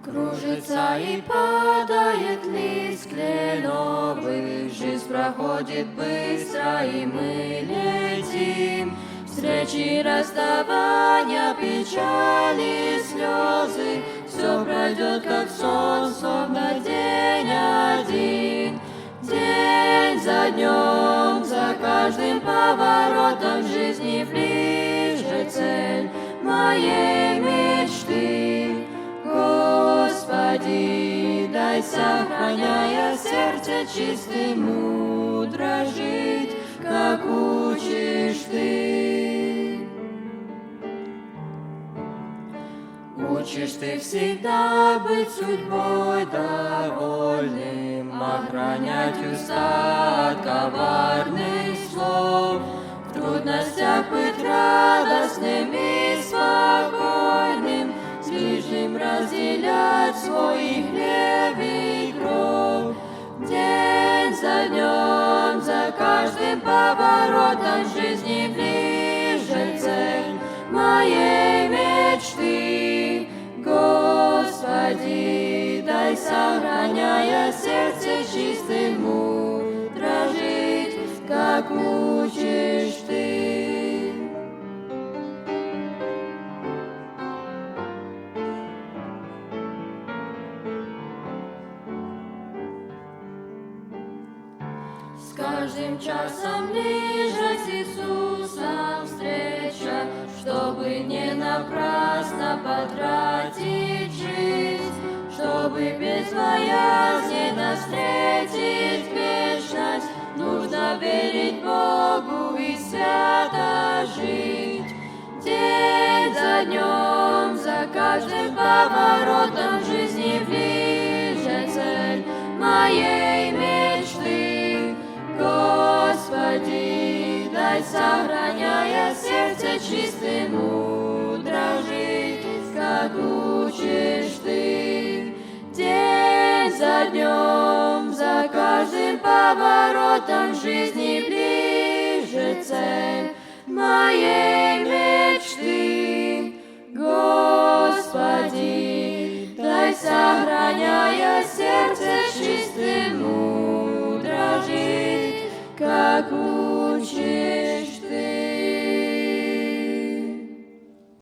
Кружится и падает лист кленовый, жизнь проходит быстро, и мы летим. Встречи, расставания, печали, слезы, все пройдет, как сон, словно день один. День за днем, за каждым поворотом жизни ближе цель моей мечты. Господи, дай, сохраняя сердце чистым, мудро жить, как учишь Ты. Учишь Ты всегда быть судьбой довольным, охранять уста от коварных слов, в трудностях быть радостным и спокойным, с ближним разделять свой хлеб и кровь. День за днем, за каждым поворотом жизни ближе цель моей мечты. Господи, дай, сохраняя сердце чистым, мудро жить, как учишь Ты. С каждым часом ближе с Иисусом встреча, чтобы не напрасно потратить жизнь, чтобы безбоязненно встретить вечность, нужно верить Богу и свято жить. День за днем, за каждым поворотом жизни ближе цель моей мечты. Господи, дай, сохраняя сердце чистым, мудро жить, как учишь Ты. День за днем, за каждым поворотом жизни ближе цель моей мечты. Господи, дай, сохраняя сердце чистым, мудро жить, как